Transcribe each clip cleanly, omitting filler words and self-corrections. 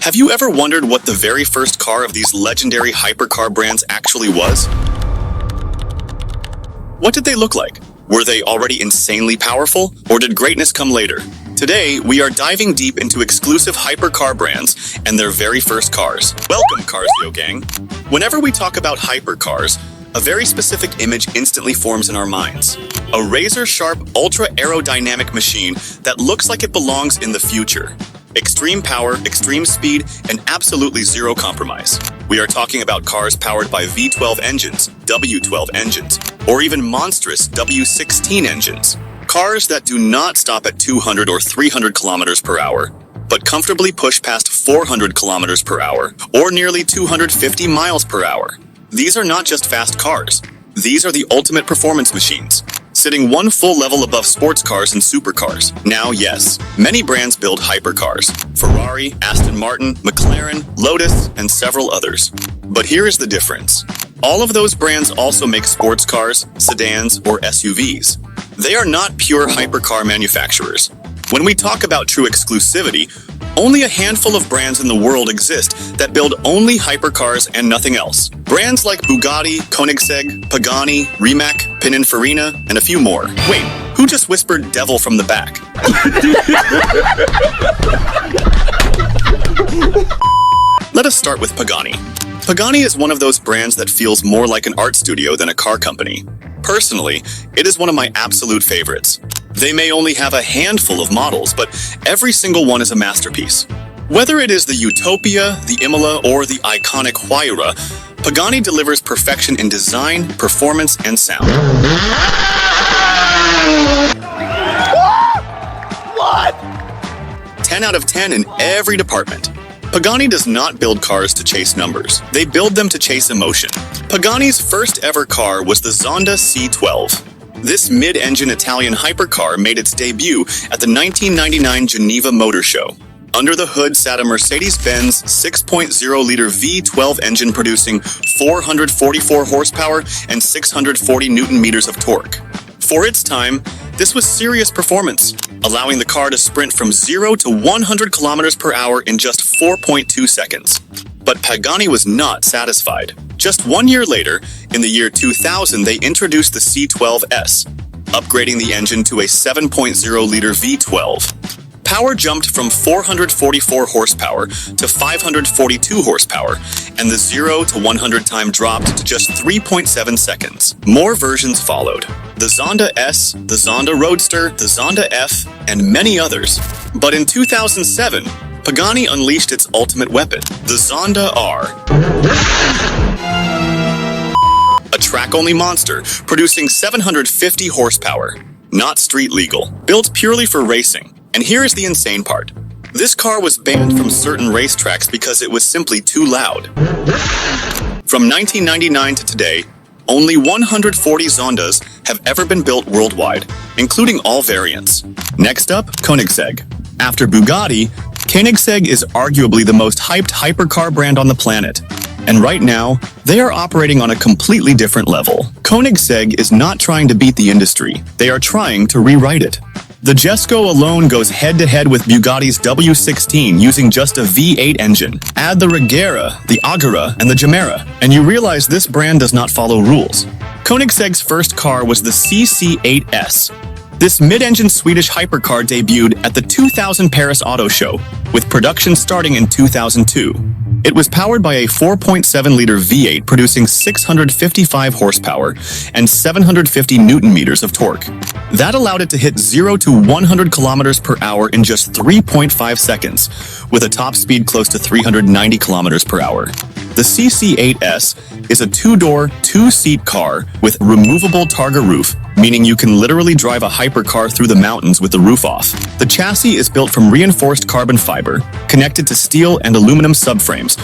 Have you ever wondered what the very first car of these legendary hypercar brands actually was? What did they look like? Were they already insanely powerful, or did greatness come later? Today, we are diving deep into exclusive hypercar brands and their very first cars. Welcome, Carsio gang! Whenever we talk about hypercars, a very specific image instantly forms in our minds. A razor-sharp, ultra-aerodynamic machine that looks like it belongs in the future. Extreme power, extreme speed, and absolutely zero compromise. We are talking about cars powered by V12 engines, W12 engines, or even monstrous W16 engines. Cars that do not stop at 200 or 300 kilometers per hour, but comfortably push past 400 kilometers per hour, or nearly 250 miles per hour. These are not just fast cars. These are the ultimate performance machines, sitting one full level above sports cars and supercars. Now, yes, many brands build hypercars. Ferrari, Aston Martin, McLaren, Lotus, and several others. But here is the difference. All of those brands also make sports cars, sedans, or SUVs. They are not pure hypercar manufacturers. When we talk about true exclusivity, only a handful of brands in the world exist that build only hypercars and nothing else. Brands like Bugatti, Koenigsegg, Pagani, Rimac, Pininfarina, and a few more. Wait, who just whispered devil from the back? Let us start with Pagani. Pagani is one of those brands that feels more like an art studio than a car company. Personally, it is one of my absolute favorites. They may only have a handful of models, but every single one is a masterpiece. Whether it is the Utopia, the Imola, or the iconic Huayra, Pagani delivers perfection in design, performance, and sound. What? 10 out of 10 in every department. Pagani does not build cars to chase numbers. They build them to chase emotion. Pagani's first ever car was the Zonda C12. This mid-engine Italian hypercar made its debut at the 1999 Geneva Motor Show. Under the hood sat a Mercedes-Benz 6.0-liter V12 engine producing 444 horsepower and 640 newton-meters of torque. For its time, this was serious performance, allowing the car to sprint from 0 to 100 kilometers per hour in just 4.2 seconds. But Pagani was not satisfied. Just 1 year later, in the year 2000, they introduced the C12S, upgrading the engine to a 7.0-liter V12. Power jumped from 444 horsepower to 542 horsepower, and the 0 to 100 time dropped to just 3.7 seconds. More versions followed. The Zonda S, the Zonda Roadster, the Zonda F, and many others. But in 2007, Pagani unleashed its ultimate weapon, the Zonda R. A track-only monster, producing 750 horsepower. Not street legal, built purely for racing. And here is the insane part. This car was banned from certain racetracks because it was simply too loud. From 1999 to today, only 140 Zondas have ever been built worldwide, including all variants. Next up, Koenigsegg. After Bugatti, Koenigsegg is arguably the most hyped hypercar brand on the planet. And right now, they are operating on a completely different level. Koenigsegg is not trying to beat the industry. They are trying to rewrite it. The Jesko alone goes head-to-head with Bugatti's W16 using just a V8 engine. Add the Regera, the Agera, and the Gemera, and you realize this brand does not follow rules. Koenigsegg's first car was the CC8S. This mid-engine Swedish hypercar debuted at the 2000 Paris Auto Show, with production starting in 2002. It was powered by a 4.7-liter V8 producing 655 horsepower and 750 newton-meters of torque. That allowed it to hit 0 to 100 kilometers per hour in just 3.5 seconds, with a top speed close to 390 kilometers per hour. The CC8S is a two-door, two-seat car with removable Targa roof, meaning you can literally drive a hypercar through the mountains with the roof off. The chassis is built from reinforced carbon fiber, connected to steel and aluminum subframes,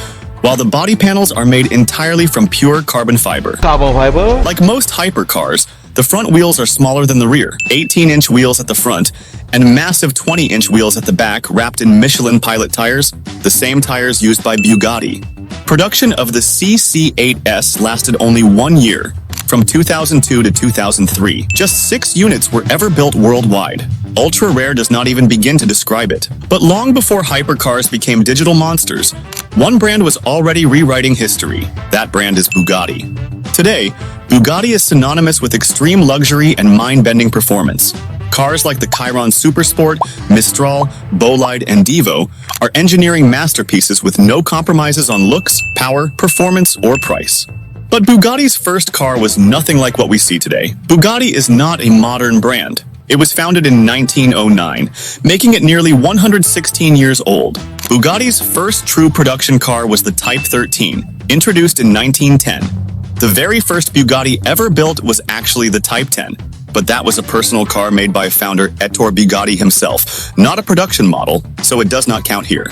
while the body panels are made entirely from pure carbon fiber. Like most hypercars, the front wheels are smaller than the rear, 18-inch wheels at the front, and massive 20-inch wheels at the back wrapped in Michelin Pilot tires, the same tires used by Bugatti. Production of the CC8S lasted only 1 year. from 2002 to 2003. Just 6 units were ever built worldwide. Ultra rare does not even begin to describe it. But long before hypercars became digital monsters, one brand was already rewriting history. That brand is Bugatti. Today, Bugatti is synonymous with extreme luxury and mind-bending performance. Cars like the Chiron Supersport, Mistral, Bolide, and Devo are engineering masterpieces with no compromises on looks, power, performance, or price. But Bugatti's first car was nothing like what we see today. Bugatti is not a modern brand. It was founded in 1909, making it nearly 116 years old. Bugatti's first true production car was the Type 13, introduced in 1910. The very first Bugatti ever built was actually the Type 10, but that was a personal car made by founder Ettore Bugatti himself, not a production model, so it does not count here.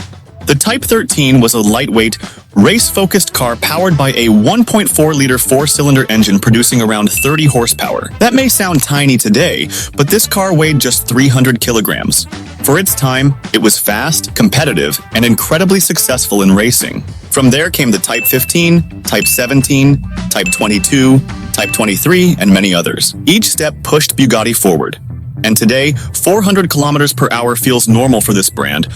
The Type 13 was a lightweight, race-focused car powered by a 1.4-liter 4-cylinder engine producing around 30 horsepower. That may sound tiny today, but this car weighed just 300 kilograms. For its time, it was fast, competitive, and incredibly successful in racing. From there came the Type 15, Type 17, Type 22, Type 23, and many others. Each step pushed Bugatti forward. And today, 400 kilometers per hour feels normal for this brand.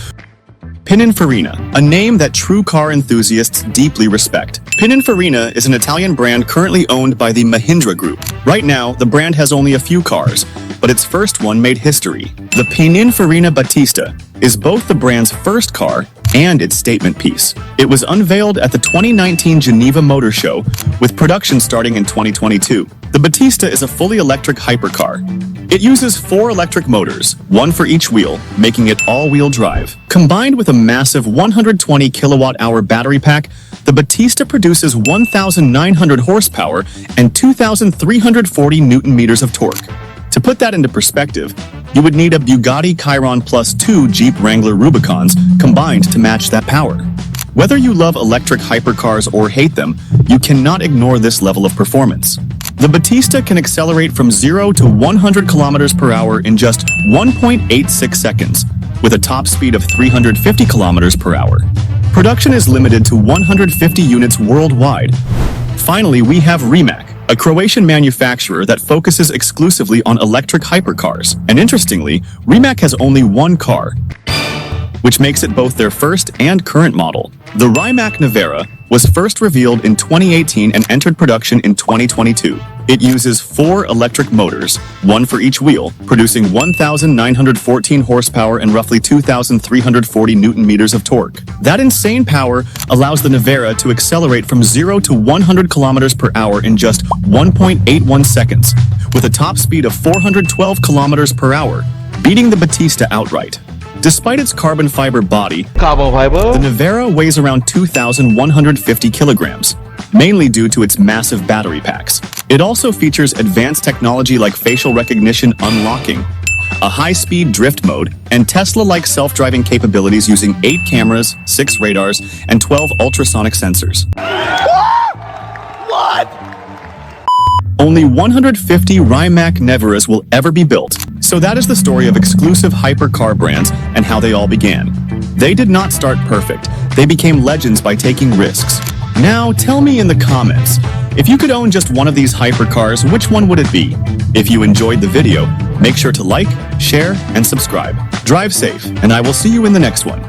Pininfarina, a name that true car enthusiasts deeply respect. Pininfarina is an Italian brand currently owned by the Mahindra Group. Right now, the brand has only a few cars, but its first one made history. The Pininfarina Battista is both the brand's first car and its statement piece. It was unveiled at the 2019 Geneva Motor Show, with production starting in 2022. The Battista is a fully electric hypercar. It uses 4 electric motors, one for each wheel, making it all-wheel drive. Combined with a massive 120 kilowatt-hour battery pack, the Battista produces 1,900 horsepower and 2,340 newton-meters of torque. To put that into perspective, you would need a Bugatti Chiron plus 2 Jeep Wrangler Rubicons combined to match that power. Whether you love electric hypercars or hate them, you cannot ignore this level of performance. The Battista can accelerate from 0 to 100 kilometers per hour in just 1.86 seconds, with a top speed of 350 kilometers per hour. Production is limited to 150 units worldwide. Finally, we have Rimac, a Croatian manufacturer that focuses exclusively on electric hypercars. And interestingly, Rimac has only one car, which makes it both their first and current model. The Rimac Nevera was first revealed in 2018 and entered production in 2022. It uses 4 electric motors, one for each wheel, producing 1,914 horsepower and roughly 2,340 newton-meters of torque. That insane power allows the Nevera to accelerate from 0 to 100 kilometers per hour in just 1.81 seconds, with a top speed of 412 kilometers per hour, beating the Battista outright. Despite its carbon fiber body, the Nevera weighs around 2,150 kilograms, mainly due to its massive battery packs. It also features advanced technology like facial recognition unlocking, a high-speed drift mode, and Tesla-like self-driving capabilities using 8 cameras, 6 radars, and 12 ultrasonic sensors. What? Only 150 Rimac Neveras will ever be built. So that is the story of exclusive hypercar brands and how they all began. They did not start perfect. They became legends by taking risks. Now, tell me in the comments, if you could own just one of these hypercars, which one would it be? If you enjoyed the video, make sure to like, share, and subscribe. Drive safe, and I will see you in the next one.